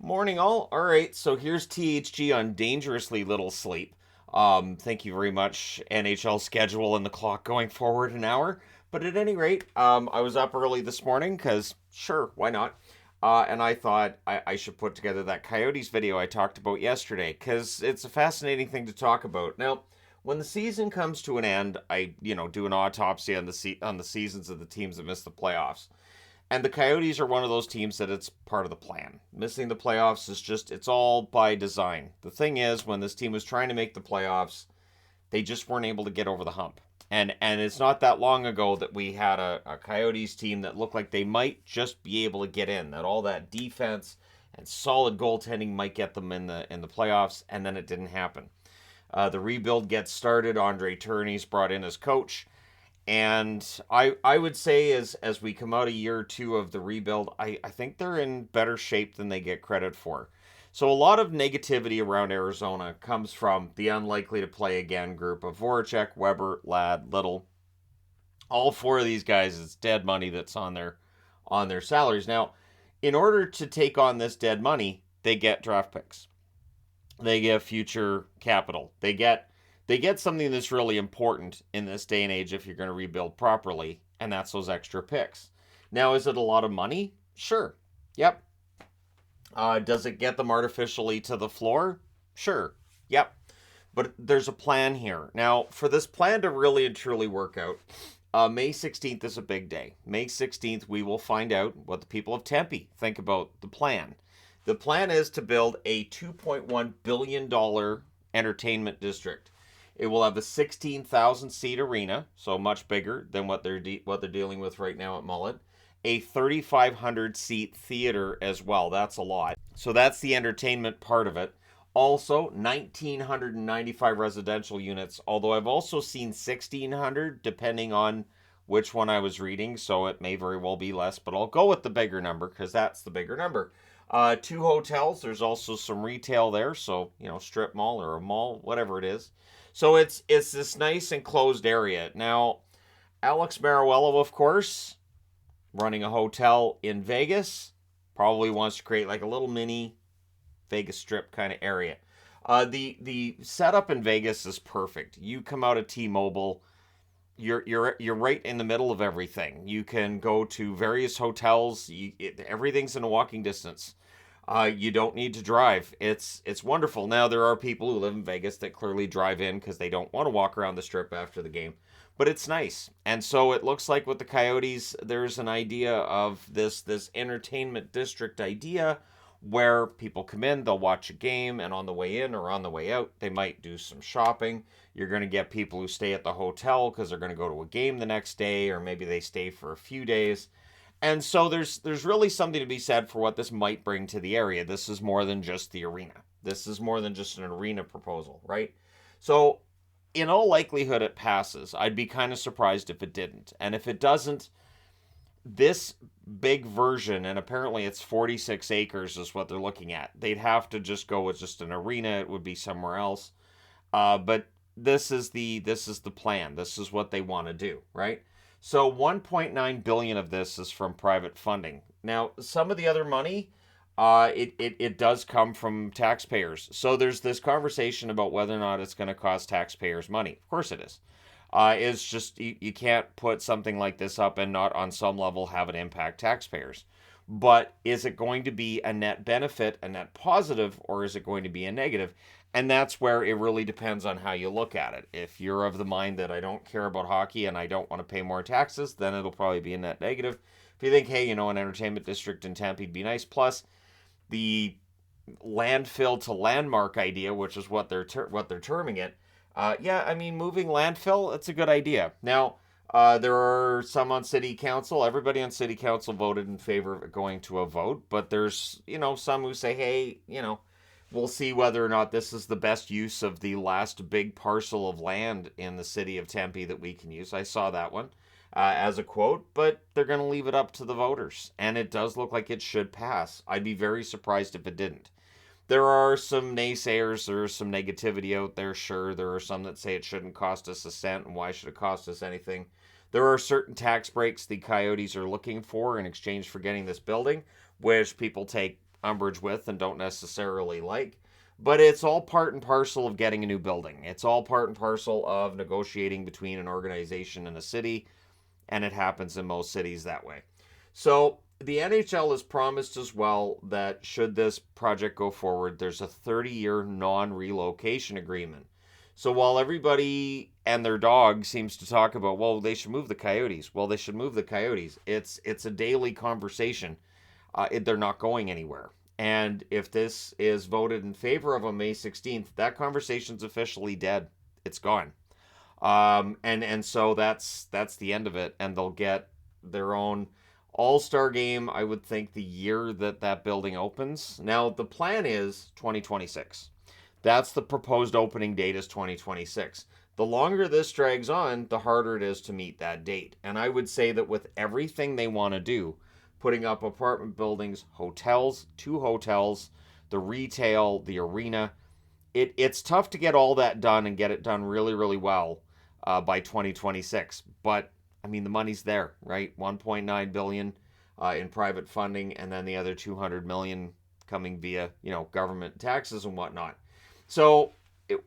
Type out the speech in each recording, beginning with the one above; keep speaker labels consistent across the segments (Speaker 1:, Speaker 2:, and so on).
Speaker 1: Morning, all. All right, so here's THG on dangerously little sleep. Thank you very much, NHL schedule and the clock going forward an hour. But at any rate, I was up early this morning because, sure, why not? And I thought I should put together that Coyotes video I talked about yesterday because it's a fascinating thing to talk about. Now, when the season comes to an end, I do an autopsy on the seasons of the teams that missed the playoffs. And the Coyotes are one of those teams that it's part of the plan. Missing the playoffs is it's all by design. The thing is, when this team was trying to make the playoffs, they just weren't able to get over the hump. And it's not that long ago that we had a Coyotes team that looked like they might just be able to get in. That all that defense and solid goaltending might get them in the playoffs, and then it didn't happen. The rebuild gets started. Andre Tourigny's brought in as coach. And I would say as we come out a year or two of the rebuild, I think they're in better shape than they get credit for. So a lot of negativity around Arizona comes from the unlikely to play again group of Voracek, Weber, Ladd, Little. All four of these guys, it's dead money that's on their salaries. Now, in order to take on this dead money, they get draft picks. They get future capital. They get something that's really important in this day and age if you're going to rebuild properly, and that's those extra picks. Now, is it a lot of money? Sure. Yep. Does it get them artificially to the floor? Sure. Yep. But there's a plan here. Now, for this plan to really and truly work out, May 16th is a big day. May 16th, we will find out what the people of Tempe think about the plan. The plan is to build a $2.1 billion entertainment district. It will have a 16,000 seat arena, so much bigger than what they're dealing with right now at Mullet. A 3,500 seat theater as well. That's a lot. So that's the entertainment part of it. Also, 1,995 residential units, although I've also seen 1,600 depending on which one I was reading, so it may very well be less, but I'll go with the bigger number because that's the bigger number. Two hotels. There's also some retail there, so strip mall or a mall, whatever it is. So it's this nice enclosed area. Now, Alex Mariuello, of course, running a hotel in Vegas, probably wants to create like a little mini Vegas Strip kind of area. The setup in Vegas is perfect. You come out of T-Mobile, you're right in the middle of everything. You can go to various hotels. Everything's in a walking distance. You don't need to drive. It's wonderful. Now there are people who live in Vegas that clearly drive in because they don't want to walk around the strip after the game, but it's nice. And so it looks like with the Coyotes, there's an idea of this entertainment district idea where people come in, they'll watch a game, and on the way in or on the way out, they might do some shopping. You're going to get people who stay at the hotel because they're going to go to a game the next day, or maybe they stay for a few days. And so there's really something to be said for what this might bring to the area. This is more than just the arena. This is more than just an arena proposal, right? So in all likelihood it passes. I'd be kind of surprised if it didn't. And if it doesn't, this big version, and apparently it's 46 acres is what they're looking at. They'd have to just go with just an arena. It would be somewhere else. But this is the plan. This is what they want to do, right? So 1.9 billion of this is from private funding. Now, some of the other money, it does come from taxpayers. So there's this conversation about whether or not it's going to cost taxpayers money. Of course it is. It's just you can't put something like this up and not on some level have it impact taxpayers. But is it going to be a net benefit, a net positive, or is it going to be a negative? And that's where it really depends on how you look at it. If you're of the mind that I don't care about hockey and I don't want to pay more taxes, then it'll probably be a net negative. If you think, hey, an entertainment district in Tempe would be nice, plus the landfill to landmark idea, which is what they're terming it. Yeah, I mean, moving landfill, it's a good idea. Now, there are some on city council. Everybody on city council voted in favor of it going to a vote, but there's some who say, hey, we'll see whether or not this is the best use of the last big parcel of land in the city of Tempe that we can use. I saw that one as a quote, but they're going to leave it up to the voters, and it does look like it should pass. I'd be very surprised if it didn't. There are some naysayers, there's some negativity out there, sure. There are some that say it shouldn't cost us a cent, and why should it cost us anything? There are certain tax breaks the Coyotes are looking for in exchange for getting this building, which people take umbrage with and don't necessarily like. But it's all part and parcel of getting a new building. It's all part and parcel of negotiating between an organization and a city, and it happens in most cities that way. So the NHL has promised as well that should this project go forward, there's a 30-year non-relocation agreement. So while everybody and their dog seems to talk about, well, they should move the Coyotes. Well, they should move the Coyotes. It's a daily conversation. They're not going anywhere. And if this is voted in favor of on May 16th, that conversation's officially dead. It's gone. And so that's the end of it. And they'll get their own all-star game, I would think, the year that building opens. Now, the plan is 2026. That's the proposed opening date is 2026. The longer this drags on, the harder it is to meet that date. And I would say that with everything they want to do, putting up apartment buildings, hotels, 2 hotels, the retail, the arena, it's tough to get all that done and get it done really, really well by 2026. But I mean, the money's there, right? 1.9 billion in private funding, and then the other 200 million coming via government taxes and whatnot. So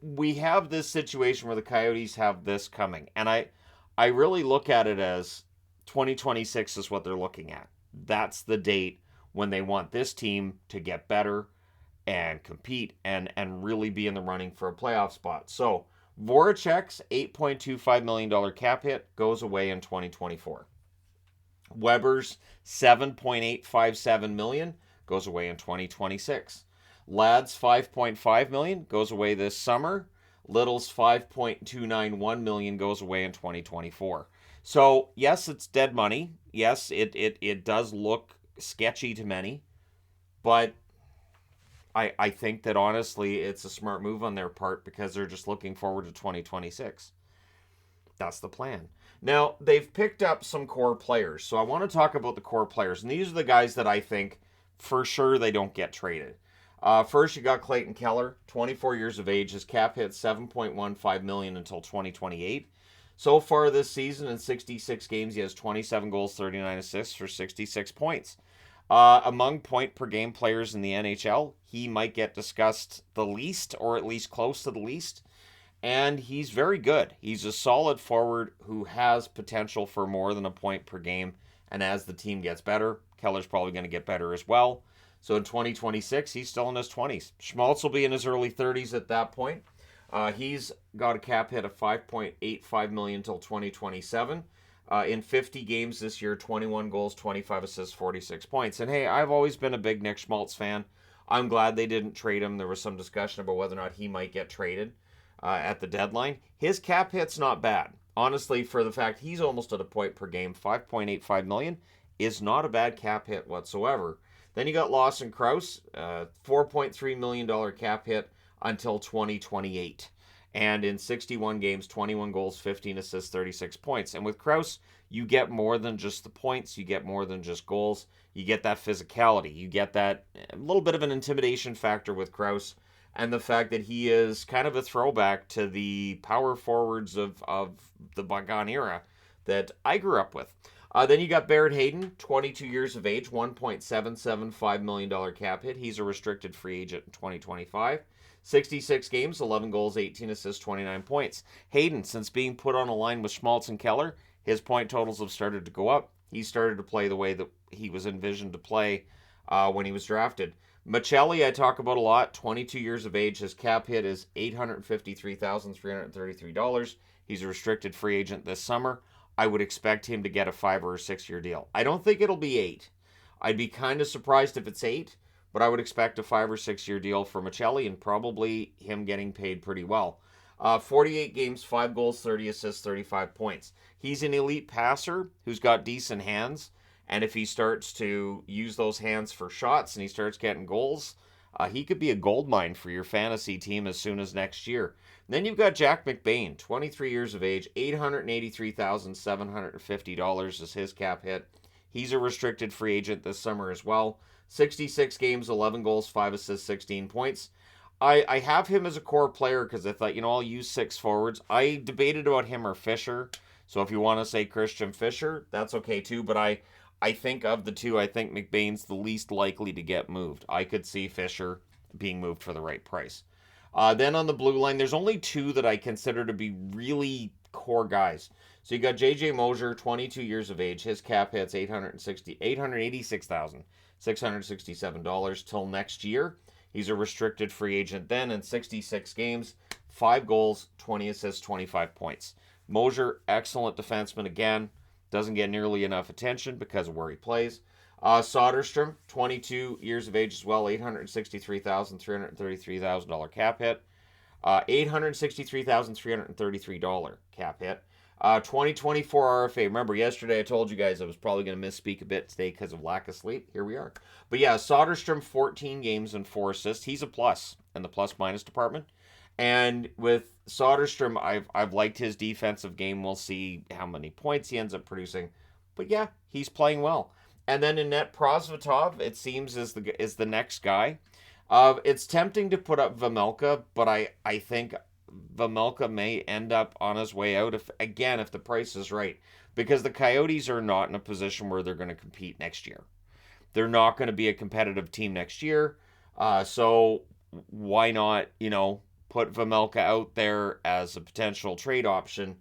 Speaker 1: we have this situation where the Coyotes have this coming, and I really look at it as 2026 is what they're looking at. That's the date when they want this team to get better and compete and really be in the running for a playoff spot. So Voracek's $8.25 million cap hit goes away in 2024. Weber's $7.857 million goes away in 2026. Ladd's $5.5 million goes away this summer. Little's $5.291 million goes away in 2024. So yes, it's dead money. Yes, it does look sketchy to many, but I think that honestly it's a smart move on their part because they're just looking forward to 2026. That's the plan. Now, they've picked up some core players. So I want to talk about the core players. And these are the guys that I think for sure they don't get traded. First, you got Clayton Keller, 24 years of age. His cap hit $7.15 million until 2028. So far this season, in 66 games, he has 27 goals, 39 assists for 66 points. Among point-per-game players in the NHL, he might get discussed the least, or at least close to the least. And he's very good. He's a solid forward who has potential for more than a point per game. And as the team gets better, Keller's probably going to get better as well. So in 2026, he's still in his 20s. Schmaltz will be in his early 30s at that point. He's got a cap hit of $5.85 million until 2027. In 50 games this year, 21 goals, 25 assists, 46 points. And hey, I've always been a big Nick Schmaltz fan. I'm glad they didn't trade him. There was some discussion about whether or not he might get traded at the deadline. His cap hit's not bad. Honestly, for the fact he's almost at a point per game, $5.85 million is not a bad cap hit whatsoever. Then you got Lawson Krause, $4.3 million cap hit until 2028. And in 61 games, 21 goals, 15 assists, 36 points. And with Krause, you get more than just the points. You get more than just goals. You get that physicality. You get that a little bit of an intimidation factor with Krause. And the fact that he is kind of a throwback to the power forwards of the bygone era that I grew up with. Then you got Barrett Hayden, 22 years of age, $1.775 million cap hit. He's a restricted free agent in 2025. 66 games, 11 goals, 18 assists, 29 points. Hayden, since being put on a line with Schmaltz and Keller, his point totals have started to go up. He started to play the way that he was envisioned to play when he was drafted. Michelli, I talk about a lot, 22 years of age. His cap hit is $853,333. He's a restricted free agent this summer. I would expect him to get a 5 or 6 year deal. I don't think it'll be 8. I'd be kind of surprised if it's 8, but I would expect a 5 or 6 year deal for Michelli and probably him getting paid pretty well. 48 games, 5 goals, 30 assists, 35 points. He's an elite passer who's got decent hands, and if he starts to use those hands for shots and he starts getting goals, he could be a gold mine for your fantasy team as soon as next year. And then you've got Jack McBain, 23 years of age, $883,750 is his cap hit. He's a restricted free agent this summer as well. 66 games, 11 goals, 5 assists, 16 points. I have him as a core player because I thought, I'll use 6 forwards. I debated about him or Fisher. So if you want to say Christian Fisher, that's okay too. But I I think of the two, I think McBain's the least likely to get moved. I could see Fisher being moved for the right price. Then on the blue line, there's only two that I consider to be really core guys. So you got J.J. Mosier, 22 years of age. His cap hits $886,667 till next year. He's a restricted free agent then in 66 games, 5 goals, 20 assists, 25 points. Mosier, excellent defenseman again. Doesn't get nearly enough attention because of where he plays. Soderstrom, 22 years of age as well, $863,333 cap hit. $863,333 cap hit. 2024 RFA. Remember, yesterday I told you guys I was probably going to misspeak a bit today because of lack of sleep. Here we are. But yeah, Soderstrom, 14 games and 4 assists. He's a plus in the plus-minus department. And with Soderstrom, I've liked his defensive game. We'll see how many points he ends up producing. But yeah, he's playing well. And then in net, Prosvetov, it seems, is the next guy. It's tempting to put up Vejmelka, but I think Vejmelka may end up on his way out if the price is right. Because the Coyotes are not in a position where they're going to compete next year. They're not going to be a competitive team next year. So why not, put Vejmelka out there as a potential trade option.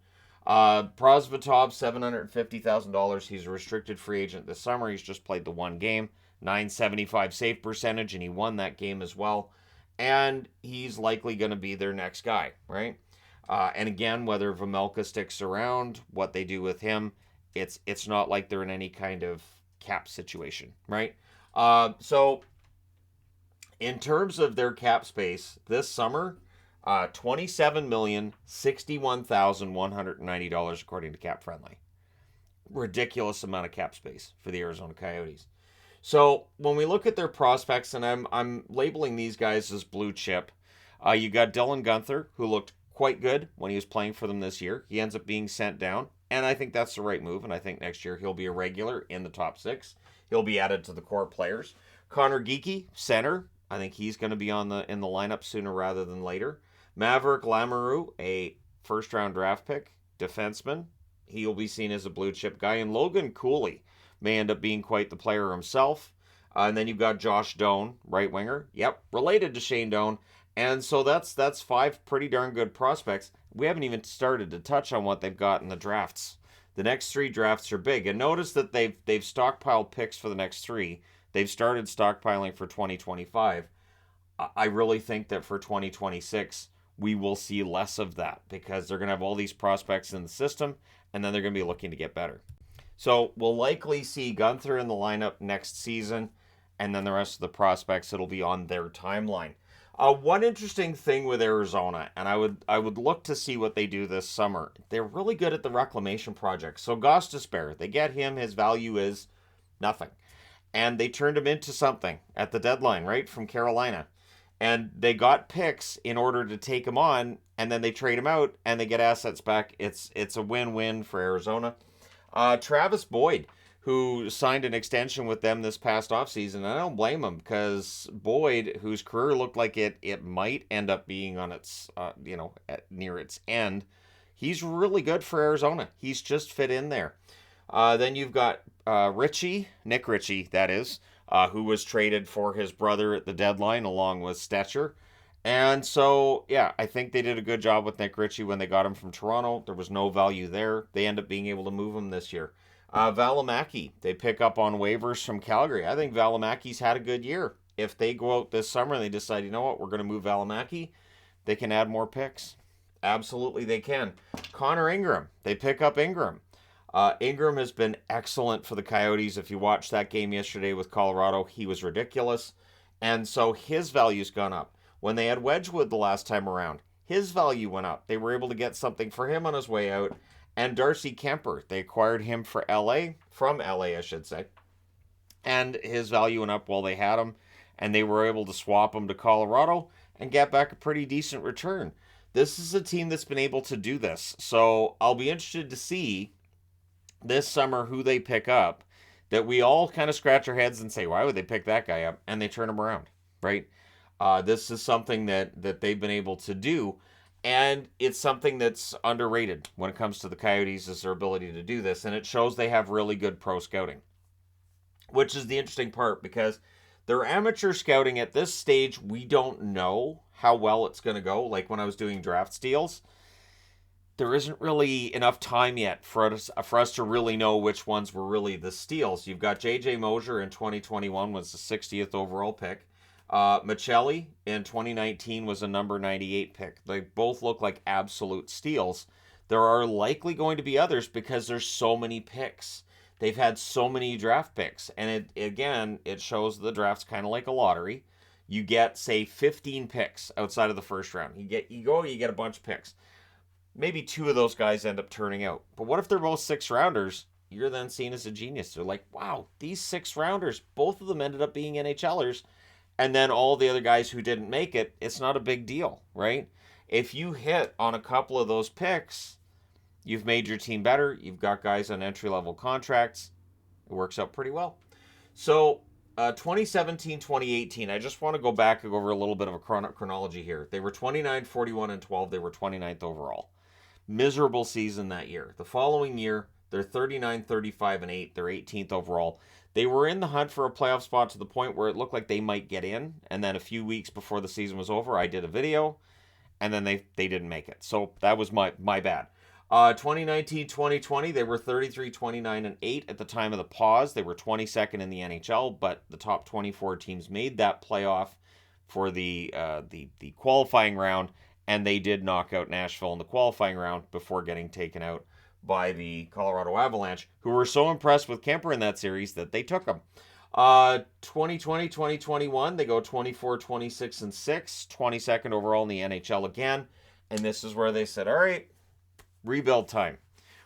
Speaker 1: Prosvetov, $750,000. He's a restricted free agent this summer. He's just played the one game, .975 save percentage, and he won that game as well. And he's likely going to be their next guy, right? And again, whether Vejmelka sticks around, what they do with him, it's not like they're in any kind of cap situation, right? So in terms of their cap space this summer, $27,061,190 according to Cap Friendly. Ridiculous amount of cap space for the Arizona Coyotes. So when we look at their prospects, and I'm labeling these guys as blue chip, you got Dylan Guenther, who looked quite good when he was playing for them this year. He ends up being sent down, and I think that's the right move, and I think next year he'll be a regular in the top 6. He'll be added to the core players. Connor Geekie, center. I think he's going to be in the lineup sooner rather than later. Maverick Lamoureux, a first-round draft pick, defenseman. He'll be seen as a blue-chip guy. And Logan Cooley may end up being quite the player himself. And then you've got Josh Doan, right winger. Yep, related to Shane Doan. And so that's 5 pretty darn good prospects. We haven't even started to touch on what they've got in the drafts. The next 3 drafts are big. And notice that they've stockpiled picks for the next 3. They've started stockpiling for 2025. I really think that for 2026, we will see less of that because they're going to have all these prospects in the system, and then they're going to be looking to get better. So we'll likely see Guenther in the lineup next season, and then the rest of the prospects, it'll be on their timeline. One interesting thing with Arizona, and I would look to see what they do this summer. They're really good at the reclamation project. So Gostisbehere, they get him, his value is nothing. And they turned him into something at the deadline, right, from Carolina. And they got picks in order to take him on, and then they trade him out, and they get assets back. It's a win-win for Arizona. Travis Boyd, who signed an extension with them this past offseason. I don't blame him because Boyd, whose career looked like it might end up being on its, near its end, he's really good for Arizona. He's just fit in there. Then you've got Nick Ritchie, that is, who was traded for his brother at the deadline along with Stetcher. And so, yeah, I think they did a good job with Nick Ritchie when they got him from Toronto. There was no value there. They end up being able to move him this year. Valimaki, they pick up on waivers from Calgary. I think Valimaki's had a good year. If they go out this summer and they decide, you know what, we're going to move Valimaki, they can add more picks. Absolutely they can. Connor Ingram, they pick up Ingram. Ingram has been excellent for the Coyotes. If you watched that game yesterday with Colorado, he was ridiculous. And so his value's gone up. When they had Wedgwood the last time around, his value went up. They were able to get something for him on his way out. And Darcy Kemper, they acquired him from LA, I should say. And his value went up while they had him. And they were able to swap him to Colorado and get back a pretty decent return. This is a team that's been able to do this. So I'll be interested to see this summer who they pick up, that we all kind of scratch our heads and say, why would they pick that guy up? And they turn him around, right? This is something that they've been able to do, and it's something that's underrated when it comes to the Coyotes, is their ability to do this, and it shows they have really good pro scouting. which is the interesting part because they're amateur scouting at this stage. We don't know how well it's going to go. Like when I was doing draft steals, there isn't really enough time yet for us to really know which ones were really the steals. You've got J.J. Mosier in 2021 was the 60th overall pick. Michelli in 2019 was a number 98 pick. They both look like absolute steals. There are likely going to be others because there's so many picks. They've had so many draft picks, and it shows the draft's kind of like a lottery. You get say 15 picks outside of the first round. You get a bunch of picks. Maybe two of those guys end up turning out. But what if they're both six rounders? You're then seen as a genius. They're like, wow, these six rounders, both of them ended up being NHLers. And then all the other guys who didn't make it, it's not a big deal, right? If you hit on a couple of those picks, you've made your team better. You've got guys on entry level contracts. It works out pretty well. So 2017, 2018, I just want to go back and go over a little bit of a chronology here. They were 29, 41, and 12. They were 29th overall. Miserable season that year. The following year, they're 39, 35, and 8. They're 18th overall. They were in the hunt for a playoff spot to the point where it looked like they might get in. And then a few weeks before the season was over, I did a video, and then they didn't make it. So that was my bad. 2019, 2020, they were 33, 29, and 8 at the time of the pause. They were 22nd in the NHL, but the top 24 teams made that playoff for the qualifying round, and they did knock out Nashville in the qualifying round before getting taken out by the Colorado Avalanche, who were so impressed with Kemper in that series that they took him. 2020, 2021, they go 24, 26, and 6, 22nd overall in the NHL again, and this is where they said, all right, rebuild time,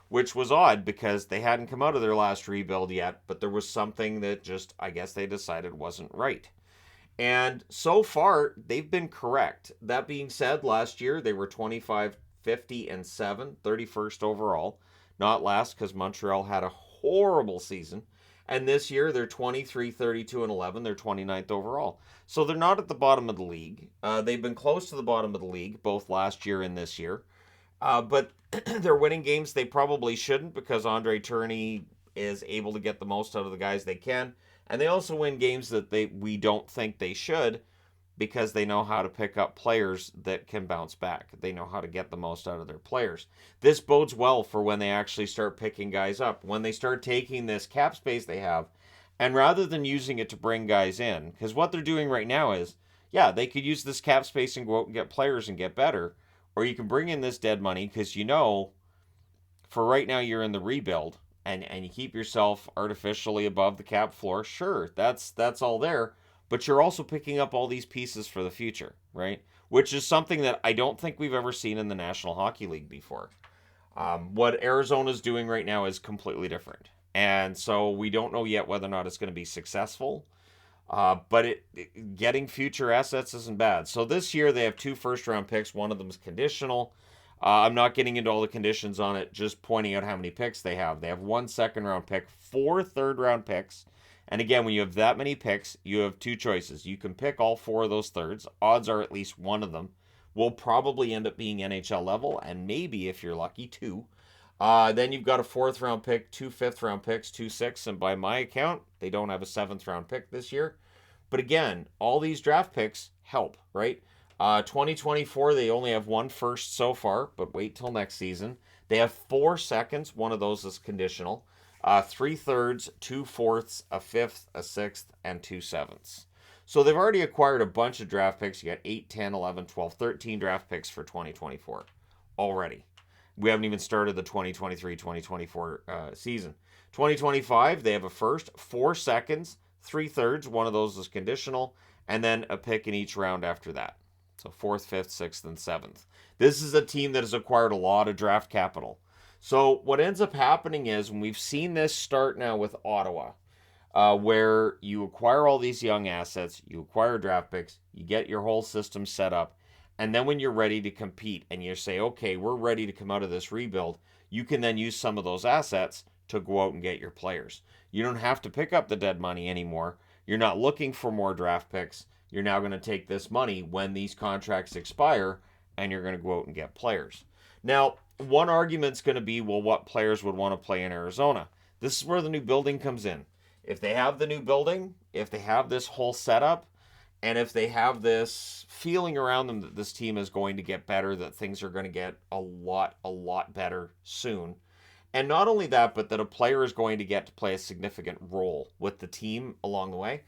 Speaker 1: which was odd because they hadn't come out of their last rebuild yet, but there was something that just, I guess they decided wasn't right. And so far, they've been correct. That being said, last year they were 25, 50, and 7, 31st overall. Not last because Montreal had a horrible season. And this year they're 23, 32, and 11. They're 29th overall. So they're not at the bottom of the league. They've been close to the bottom of the league, both last year and this year. But they're winning games they probably shouldn't because Andre Tourigny is able to get the most out of the guys they can. And they also win games that we don't think they should because they know how to pick up players that can bounce back. They know how to get the most out of their players. This bodes well for when they actually start picking guys up. When they start taking this cap space they have, and rather than using it to bring guys in, because what they're doing right now is, yeah, they could use this cap space and go out and get players and get better. Or you can bring in this dead money because for right now you're in the rebuild and you keep yourself artificially above the cap floor. Sure, that's all there. But you're also picking up all these pieces for the future, right? Which is something that I don't think we've ever seen in the National Hockey League before. What Arizona's doing right now is completely different. And so we don't know yet whether or not it's going to be successful. But getting future assets isn't bad. So this year they have 2 first-round picks. One of them is conditional. I'm not getting into all the conditions on it, just pointing out how many picks they have. They have 1 second-round pick, 4 third-round picks. And again, when you have that many picks, you have 2 choices. You can pick all 4 of those thirds. Odds are at least one of them will probably end up being NHL level, and maybe, if you're lucky, 2. Then you've got a 4th-round pick, 2 5th-round picks, 2 6th, and by my account, they don't have a 7th-round pick this year. But again, all these draft picks help, right? 2024, they only have 1 first so far, but wait till next season. They have 4 seconds. One of those is conditional. 3 thirds, 2 fourths, a 5th, a 6th, and 2 7ths. So they've already acquired a bunch of draft picks. You got 8, 10, 11, 12, 13 draft picks for 2024 already. We haven't even started the 2023-2024 season. 2025, they have a first, 4 seconds, 3 thirds. One of those is conditional, and then a pick in each round after that. So 4th, 5th, 6th, and 7th. This is a team that has acquired a lot of draft capital. So what ends up happening is, when we've seen this start now with Ottawa, where you acquire all these young assets, you acquire draft picks, you get your whole system set up, and then when you're ready to compete and you say, okay, we're ready to come out of this rebuild, you can then use some of those assets to go out and get your players. You don't have to pick up the dead money anymore. You're not looking for more draft picks. You're now going to take this money when these contracts expire, and you're going to go out and get players. Now, one argument's going to be, well, what players would want to play in Arizona? This is where the new building comes in. If they have the new building, if they have this whole setup, and if they have this feeling around them that this team is going to get better, that things are going to get a lot better soon. And not only that, but that a player is going to get to play a significant role with the team along the way.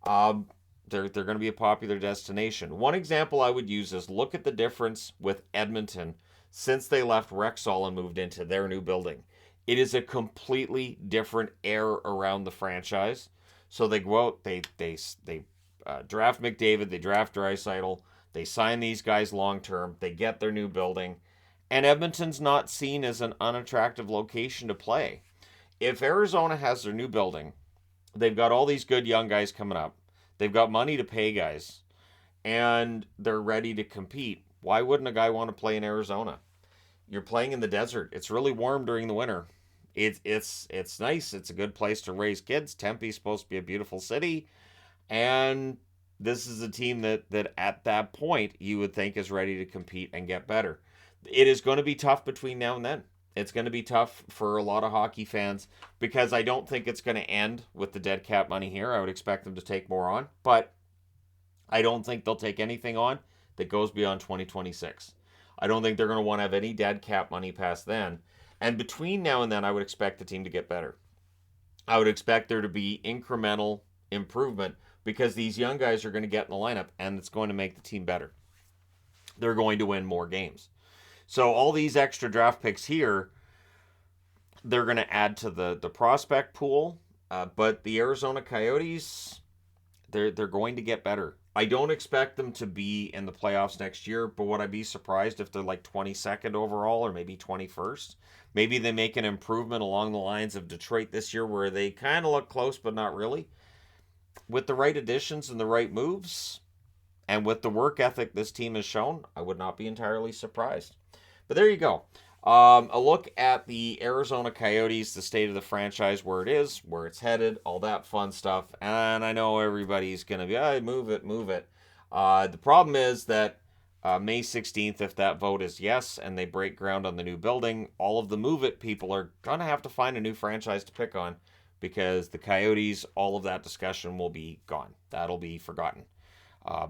Speaker 1: Um, they're going to be a popular destination. One example I would use is look at the difference with Edmonton since they left Rexall and moved into their new building. It is a completely different air around the franchise. So they go out, they draft McDavid, they draft Draisaitl, they sign these guys long term, they get their new building, and Edmonton's not seen as an unattractive location to play. If Arizona has their new building, they've got all these good young guys coming up, they've got money to pay guys, and they're ready to compete. Why wouldn't a guy want to play in Arizona? You're playing in the desert. It's really warm during the winter. It's nice. It's a good place to raise kids. Tempe's supposed to be a beautiful city, and this is a team that at that point you would think is ready to compete and get better. It is going to be tough between now and then. It's going to be tough for a lot of hockey fans because I don't think it's going to end with the dead cap money here. I would expect them to take more on, but I don't think they'll take anything on that goes beyond 2026. I don't think they're going to want to have any dead cap money past then. And between now and then, I would expect the team to get better. I would expect there to be incremental improvement because these young guys are going to get in the lineup and it's going to make the team better. They're going to win more games. So all these extra draft picks here, they're going to add to the prospect pool. But the Arizona Coyotes, they're going to get better. I don't expect them to be in the playoffs next year, but would I be surprised if they're like 22nd overall or maybe 21st? Maybe they make an improvement along the lines of Detroit this year where they kind of look close but not really. With the right additions and the right moves, and with the work ethic this team has shown, I would not be entirely surprised. But there you go. A look at the Arizona Coyotes, the state of the franchise, where it is, where it's headed, all that fun stuff. And I know everybody's going to be, move it, move it. The problem is that May 16th, if that vote is yes and they break ground on the new building, all of the move it people are going to have to find a new franchise to pick on because the Coyotes, all of that discussion will be gone. That'll be forgotten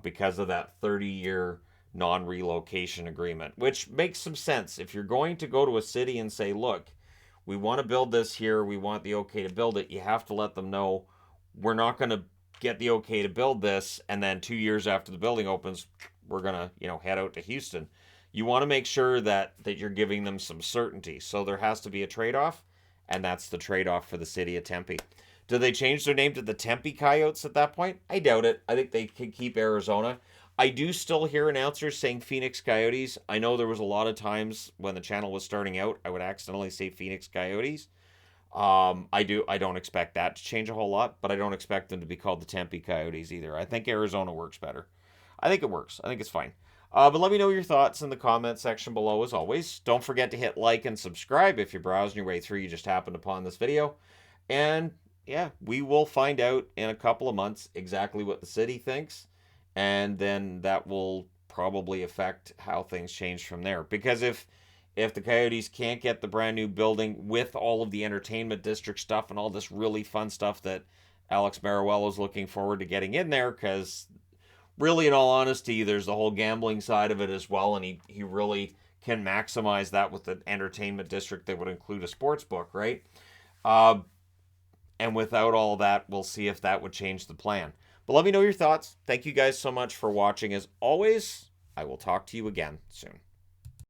Speaker 1: because of that 30-year non-relocation agreement, which makes some sense. If you're going to go to a city and say, look, we want to build this here, we want the okay to build it, you have to let them know we're not going to get the okay to build this, and then 2 years after the building opens, we're going to, head out to Houston. You want to make sure that you're giving them some certainty. So there has to be a trade-off, and that's the trade-off for the city of Tempe. Do they change their name to the Tempe Coyotes at that point? I doubt it. I think they could keep Arizona. I do still hear announcers saying Phoenix Coyotes. I know there was a lot of times when the channel was starting out, I would accidentally say Phoenix Coyotes. I don't expect that to change a whole lot, but I don't expect them to be called the Tempe Coyotes either. I think Arizona works better. I think it works. I think it's fine. But let me know your thoughts in the comment section below as always. Don't forget to hit like and subscribe if you're browsing your way through, you just happened upon this video. And yeah, we will find out in a couple of months exactly what the city thinks. And then that will probably affect how things change from there. Because if the Coyotes can't get the brand new building with all of the entertainment district stuff and all this really fun stuff that Alex Mariuello is looking forward to getting in there, because really, in all honesty, there's the whole gambling side of it as well, and he really can maximize that with the entertainment district that would include a sports book, right? And without all that, we'll see if that would change the plan. But let me know your thoughts. Thank you guys so much for watching. As always, I will talk to you again soon.